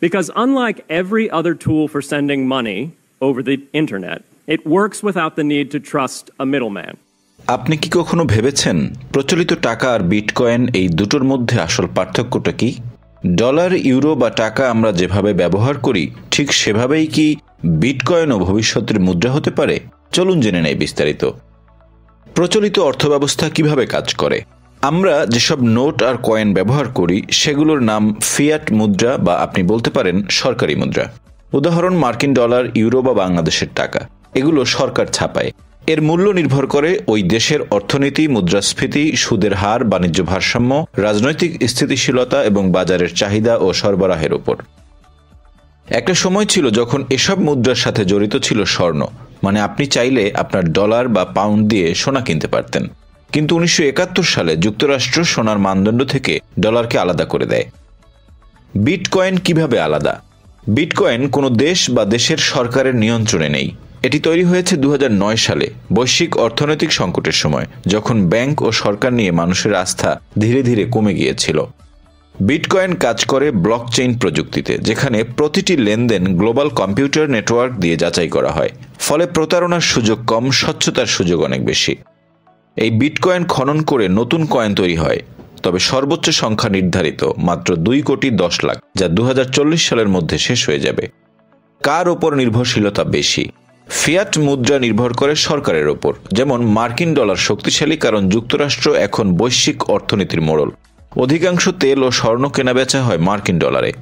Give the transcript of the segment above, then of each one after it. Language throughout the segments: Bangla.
Because unlike every other tool for sending money over the internet, it works without the need to trust a middleman. আপনি কি কখনো ভেবেছেন প্রচলিত টাকা আর বিটকয়েন এই দুটোর মধ্যে আসল পার্থক্যটা কি? ডলার, ইউরো বা টাকা আমরা যেভাবে ব্যবহার করি ঠিক সেভাবেই কি বিটকয়েনও ভবিষ্যতের মুদ্রা হতে পারে? চলুন জেনে নেই বিস্তারিত। প্রচলিত অর্থব্যবস্থা কিভাবে কাজ করে? আমরা যেসব নোট আর কয়েন ব্যবহার করি সেগুলোর নাম ফিয়াট মুদ্রা বা আপনি বলতে পারেন সরকারি মুদ্রা। উদাহরণ মার্কিন ডলার, ইউরো বা বাংলাদেশের টাকা। এগুলো সরকার ছাপায়। এর মূল্য নির্ভর করে ওই দেশের অর্থনীতি, মুদ্রাস্ফীতি, সুদের হার, বাণিজ্য ভারসাম্য, রাজনৈতিক স্থিতিশীলতা এবং বাজারের চাহিদা ও সরবরাহের উপর। একটা সময় ছিল যখন এসব মুদ্রার সাথে জড়িত ছিল স্বর্ণ, মানে আপনি চাইলে আপনার ডলার বা পাউন্ড দিয়ে সোনা কিনতে পারতেন। কিন্তু 1971 সালে যুক্তরাষ্ট্র সোনার মানদণ্ড থেকে ডলারকে আলাদা করে দেয়। বিটকয়েন কিভাবে আলাদা? বিটকয়েন কোনো দেশ বা দেশের সরকারের নিয়ন্ত্রণে নেই। এটি তৈরি হয়েছে 2009 সালে বৈশ্বিক অর্থনৈতিক সংকটের সময়, যখন ব্যাংক ও সরকার নিয়ে মানুষের আস্থা ধীরে ধীরে কমে গিয়েছিল। বিটকয়েন কাজ করে ব্লকচেইন প্রযুক্তিতে, যেখানে প্রতিটি লেনদেন গ্লোবাল কম্পিউটার নেটওয়ার্ক দিয়ে যাচাই করা হয়। ফলে প্রতারণার সুযোগ কম, স্বচ্ছতার সুযোগ অনেক বেশি। এই বিটকয়েন খনন করে নতুন কয়েন তৈরি হয়, তবে সর্বোচ্চ সংখ্যা নির্ধারিত মাত্র 2,10,00,000, যা 2040 সালের মধ্যে শেষ হয়ে যাবে। কার ওপর নির্ভরশীলতা বেশি? ফিয়াট মুদ্রা নির্ভর করে সরকারের ওপর। যেমন মার্কিন ডলার শক্তিশালী কারণ যুক্তরাষ্ট্র এখন বৈশ্বিক অর্থনীতির মোড়ল। অধিকাংশ তেল ও স্বর্ণ কেনাবেচা হয় মার্কিন ডলারে।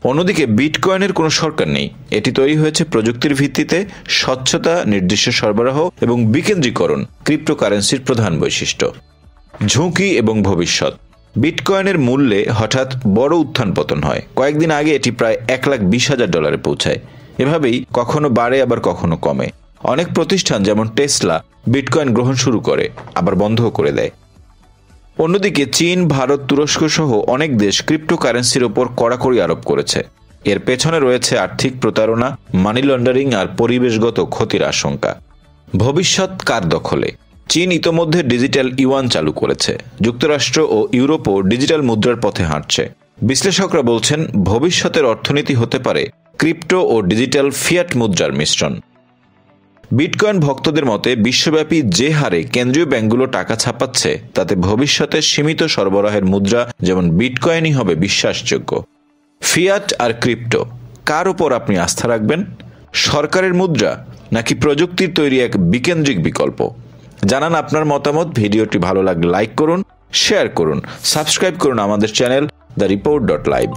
অন্যদিকে বিটকয়েনের কোনো সরকার নেই। এটি তৈরি হয়েছে প্রযুক্তির ভিত্তিতে। স্বচ্ছতা, নির্দিষ্ট সরবরাহ এবং বিকেন্দ্রীকরণ ক্রিপ্টোকারেন্সির প্রধান বৈশিষ্ট্য। ঝুঁকি এবং ভবিষ্যৎ। বিটকয়েনের মূল্যে হঠাৎ বড় উত্থান পতন হয়। কয়েকদিন আগে এটি প্রায় $1,20,000 পৌঁছায়। এভাবেই কখনো বাড়ে আবার কখনো কমে। অনেক প্রতিষ্ঠান যেমন টেসলা বিটকয়েন গ্রহণ শুরু করে, আবার বন্ধও করে দেয়। অন্যদিকে চীন, ভারত, তুরস্ক সহ অনেক দেশ ক্রিপ্টোকারেন্সির ওপর কড়াকড়ি আরোপ করেছে। এর পেছনে রয়েছে আর্থিক প্রতারণা, মানি লন্ডারিং আর পরিবেশগত ক্ষতির আশঙ্কা। ভবিষ্যৎ কার দখলে? চীন ইতোমধ্যে ডিজিটাল ইউয়ান চালু করেছে। যুক্তরাষ্ট্র ও ইউরোপও ডিজিটাল মুদ্রার পথে হাঁটছে। বিশ্লেষকরা বলছেন ভবিষ্যতের অর্থনীতি হতে পারে ক্রিপ্টো ও ডিজিটাল ফিয়াট মুদ্রার মিশ্রণ। বিটকয়েন ভক্তদের মতে বিশ্বব্যাপী যে হারে কেন্দ্রীয় ব্যাংকগুলো টাকা ছাপাচ্ছে, তাতে ভবিষ্যতে সীমিত সরবরাহের মুদ্রা যেমন বিটকয়েনই হবে বিশ্বাসযোগ্য। ফিয়াট আর ক্রিপ্টো, কার ওপর আপনি আস্থা রাখবেন? সরকারের মুদ্রা নাকি প্রযুক্তির তৈরি এক বিকেন্দ্রিক বিকল্প? জানান আপনার মতামত। ভিডিওটি ভালো লাগলে লাইক করুন, শেয়ার করুন, সাবস্ক্রাইব করুন আমাদের চ্যানেল দ্য রিপোর্ট.লাইভ।